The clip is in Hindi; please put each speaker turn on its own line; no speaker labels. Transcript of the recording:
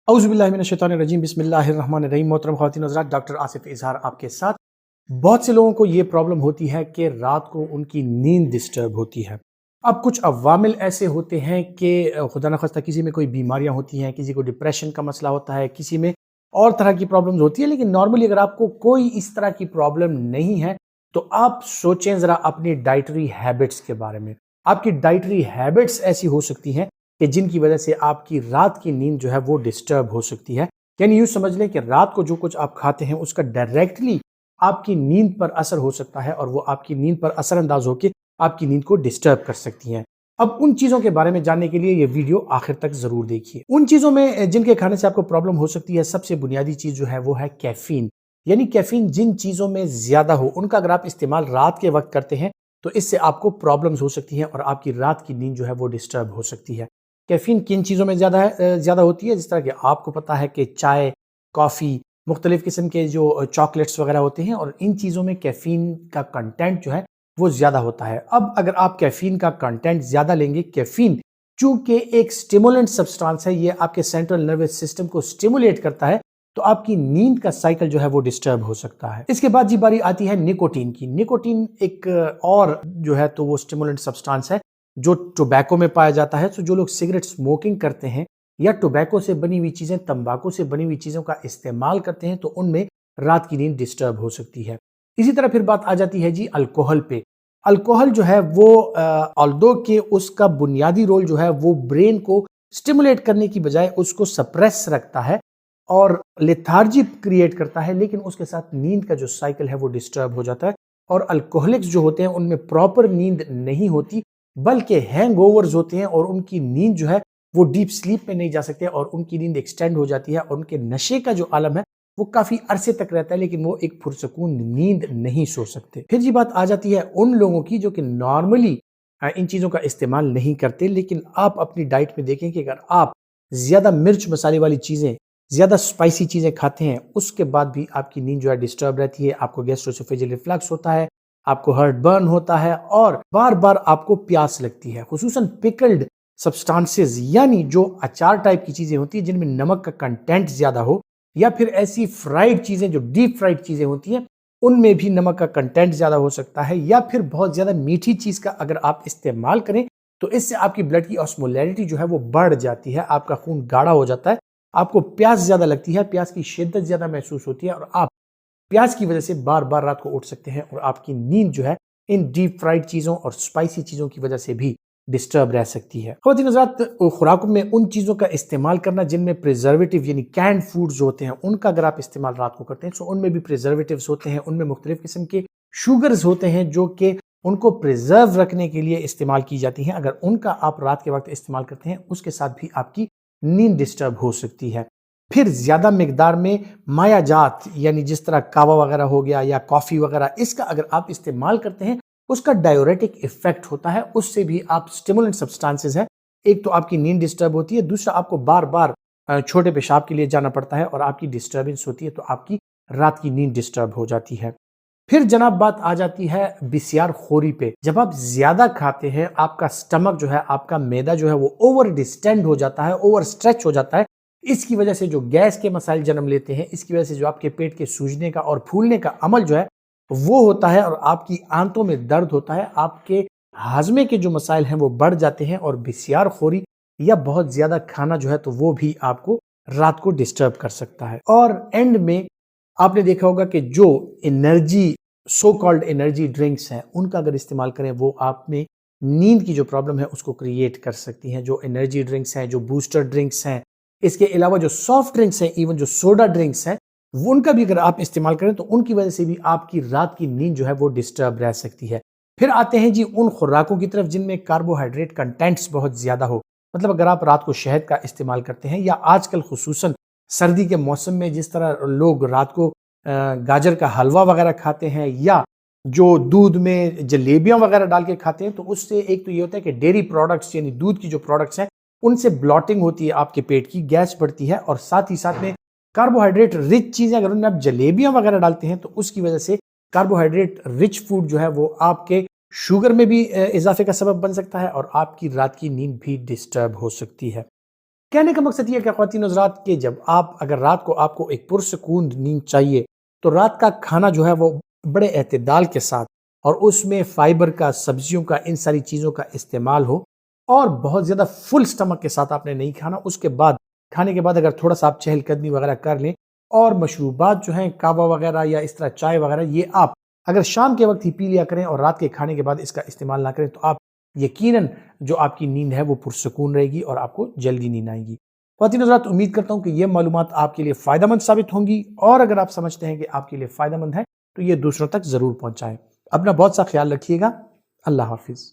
औज़ुबिल्लाहिमिनश्शैतानिर्रजीम बिस्मिल्लाहिर्रहमानिर्रहीम। मोहतरम ख़वातीन हज़रात, डॉक्टर आसिफ इज़हार आपके साथ। बहुत से लोगों को ये प्रॉब्लम होती है कि रात को उनकी नींद डिस्टर्ब होती है। अब कुछ अवामिल ऐसे होते हैं कि खुदा न ख़ास्ता किसी में कोई बीमारियां होती हैं, किसी को डिप्रेशन का मसला होता है, किसी में और तरह की प्रॉब्लम्स होती है। लेकिन नॉर्मली अगर आपको कोई इस तरह की प्रॉब्लम नहीं है तो आप सोचें ज़रा अपनी डाइटरी हैबिट्स के बारे में। आपकी डाइटरी हैबिट्स ऐसी हो सकती हैं कि जिनकी वजह से आपकी रात की नींद जो है वो डिस्टर्ब हो सकती है। यानी यूं समझ लें कि रात को जो कुछ आप खाते हैं उसका डायरेक्टली आपकी नींद पर असर हो सकता है और वो आपकी नींद पर असरअंदाज होकर आपकी नींद को डिस्टर्ब कर सकती हैं। अब उन चीजों के बारे में जानने के लिए ये वीडियो आखिर तक जरूर देखिए। उन चीजों में जिनके खाने से आपको प्रॉब्लम हो सकती है, सबसे बुनियादी चीज जो है वो है कैफीन। यानी कैफीन जिन चीजों में ज्यादा हो उनका अगर आप इस्तेमाल रात के वक्त करते हैं तो इससे आपको प्रॉब्लम्स हो सकती हैं और आपकी रात की नींद जो है वो डिस्टर्ब हो सकती है। कैफीन किन चीज़ों में ज़्यादा होती है? जिस तरह कि आपको पता है कि चाय, कॉफ़ी, मुख्तलिफ़ किस्म के जो चॉकलेट्स वगैरह होते हैं और इन चीज़ों में कैफीन का कंटेंट जो है वो ज़्यादा होता है। अब अगर आप कैफीन का कंटेंट ज़्यादा लेंगे, कैफीन चूंकि एक स्टिमुलेंट सब्सटेंस है, ये आपके सेंट्रल नर्वस सिस्टम को स्टिमुलेट करता है, तो आपकी नींद का साइकिल जो है वो डिस्टर्ब हो सकता है। इसके बाद जी बारी आती है निकोटीन की। निकोटीन एक और जो है तो वो स्टिमुलेंट सब्सटेंस है जो टोबैको में पाया जाता है। तो जो लोग सिगरेट स्मोकिंग करते हैं या टोबैको से बनी हुई चीजें, तंबाकू से बनी हुई चीजों का इस्तेमाल करते हैं तो उनमें रात की नींद डिस्टर्ब हो सकती है। इसी तरह फिर बात आ जाती है जी अल्कोहल पे। अल्कोहल जो है वो ऑल्दो के उसका बुनियादी रोल जो है वो ब्रेन को स्टिमुलेट करने की बजाय उसको सप्रेस रखता है और लेथार्जी क्रिएट करता है, लेकिन उसके साथ नींद का जो साइकिल है वो डिस्टर्ब हो जाता है। और अल्कोहलिक्स जो होते हैं उनमें प्रॉपर नींद नहीं होती, बल्कि हैंगओवर्स होते हैं और उनकी नींद जो है वो डीप स्लीप में नहीं जा सकते और उनकी नींद एक्सटेंड हो जाती है और उनके नशे का जो आलम है वो काफी अरसे तक रहता है, लेकिन वो एक पुरसकून नींद नहीं सो सकते। फिर जी बात आ जाती है उन लोगों की जो कि नॉर्मली इन चीजों का इस्तेमाल नहीं करते, लेकिन आप अपनी डाइट में देखें कि अगर आप ज्यादा मिर्च मसाले वाली चीजें, ज्यादा स्पाइसी चीजें खाते हैं, उसके बाद भी आपकी नींद जो है डिस्टर्ब रहती है, आपको गैस्ट्रोएसोफेजियल रिफ्लक्स होता है, आपको हर्ट बर्न होता है और बार बार आपको प्यास लगती है। खुसूसन पिकल्ड सब्सटेंसेस यानी जो अचार टाइप की चीजें होती है जिनमें नमक का कंटेंट ज्यादा हो, या फिर ऐसी फ्राइड चीजें जो डीप फ्राइड चीजें होती हैं उनमें भी नमक का कंटेंट ज्यादा हो सकता है, या फिर बहुत ज्यादा मीठी चीज का अगर आप इस्तेमाल करें तो इससे आपकी ब्लड की ऑस्मोलैरिटी जो है वो बढ़ जाती है, आपका खून गाढ़ा हो जाता है, आपको प्यास ज्यादा लगती है, प्यास की शिद्दत ज्यादा महसूस होती है और आप प्यास की वजह से बार बार रात को उठ सकते हैं और आपकी नींद जो है इन डीप फ्राइड चीजों और स्पाइसी चीजों की वजह से भी डिस्टर्ब रह सकती है। ख़वातीन हज़रात, खुराकों में उन चीजों का इस्तेमाल करना जिनमें प्रिजर्वेटिव यानी कैंड फूड्स होते हैं उनका अगर आप इस्तेमाल रात को करते हैं तो उनमें भी प्रिजर्वेटिव्स होते हैं, उनमें मुख्तलिफ किस्म के शुगर्स होते हैं जो कि उनको प्रिजर्व रखने के लिए इस्तेमाल की जाती हैं। अगर उनका आप रात के वक्त इस्तेमाल करते हैं उसके साथ भी आपकी नींद डिस्टर्ब हो सकती है। फिर ज्यादा मिकदार में मायाजात यानी जिस तरह कावा वगैरह हो गया या कॉफी वगैरह, इसका अगर आप इस्तेमाल करते हैं उसका डायोरेटिक इफेक्ट होता है, उससे भी आप स्टिमुलेंट सब्सटेंसेस है, एक तो आपकी नींद डिस्टर्ब होती है, दूसरा आपको बार बार छोटे पेशाब के लिए जाना पड़ता है और आपकी डिस्टर्बेंस होती है तो आपकी रात की नींद डिस्टर्ब हो जाती है। फिर जनाब बात आ जाती है बिस्यार खोरी पे। जब आप ज्यादा खाते हैं आपका स्टमक जो है, आपका मैदा जो है वो ओवर डिस्टेंड हो जाता है, ओवर स्ट्रेच हो जाता है। इसकी वजह से जो गैस के मसाइल जन्म लेते हैं, इसकी वजह से जो आपके पेट के सूजने का और फूलने का अमल जो है वो होता है और आपकी आंतों में दर्द होता है, आपके हाजमे के जो मसाइल हैं वो बढ़ जाते हैं और बिस्यार खोरी या बहुत ज्यादा खाना जो है तो वो भी आपको रात को डिस्टर्ब कर सकता है। और एंड में आपने देखा होगा कि जो energy, so called energy drinks हैं, उनका अगर इस्तेमाल करें वो आप में नींद की जो प्रॉब्लम है उसको क्रिएट कर सकती हैं। जो एनर्जी ड्रिंक्स हैं, जो बूस्टर ड्रिंक्स हैं, इसके अलावा जो सॉफ्ट ड्रिंक्स हैं, इवन जो सोडा ड्रिंक्स हैं, वो उनका भी अगर आप इस्तेमाल करें तो उनकी वजह से भी आपकी रात की नींद जो है वो डिस्टर्ब रह सकती है। फिर आते हैं जी उन खुराकों की तरफ जिनमें कार्बोहाइड्रेट कंटेंट्स बहुत ज्यादा हो। मतलब अगर आप रात को शहद का इस्तेमाल करते हैं या आजकल खुसूसन सर्दी के मौसम में जिस तरह लोग रात को गाजर का हलवा वगैरह खाते हैं या जो दूध में जलेबियां वगैरह डाल के खाते हैं, तो उससे एक तो ये होता है कि डेयरी प्रोडक्ट्स यानी दूध की जो प्रोडक्ट्स हैं उनसे ब्लॉटिंग होती है, आपके पेट की गैस बढ़ती है और साथ ही साथ में कार्बोहाइड्रेट रिच चीजें अगर उनमें आप जलेबियां वगैरह डालते हैं तो उसकी वजह से कार्बोहाइड्रेट रिच फूड जो है वो आपके शुगर में भी इजाफे का सबब बन सकता है और आपकी रात की नींद भी डिस्टर्ब हो सकती है। कहने का मकसद ये है कि ख्वातीन हज़रात कि जब आप अगर रात को आपको एक पुरसकून नींद चाहिए तो रात का खाना जो है वो बड़े एतदाल के साथ और उसमें फाइबर का, सब्जियों का, इन सारी चीज़ों का इस्तेमाल हो और बहुत ज़्यादा फुल स्टमक के साथ आपने नहीं खाना। उसके बाद खाने के बाद अगर थोड़ा सा आप चहलकदमी वगैरह कर लें और मशरूबात जो हैं कहवा वगैरह या इस तरह चाय वगैरह ये आप अगर शाम के वक्त ही पी लिया करें और रात के खाने के बाद इसका इस्तेमाल ना करें तो आप यकीनन जो आपकी नींद है वो पुरसकून रहेगी और आपको जल्दी नींद आएगी। ख्वातीन हज़रात उम्मीद करता हूँ कि ये मालूमात आपके लिए फ़ायदेमंद साबित होंगी और अगर आप समझते हैं कि आपके लिए फ़ायदेमंद है तो ये दूसरों तक ज़रूर पहुँचाएँ। अपना बहुत सा ख्याल रखिएगा। अल्लाह हाफ़िज़।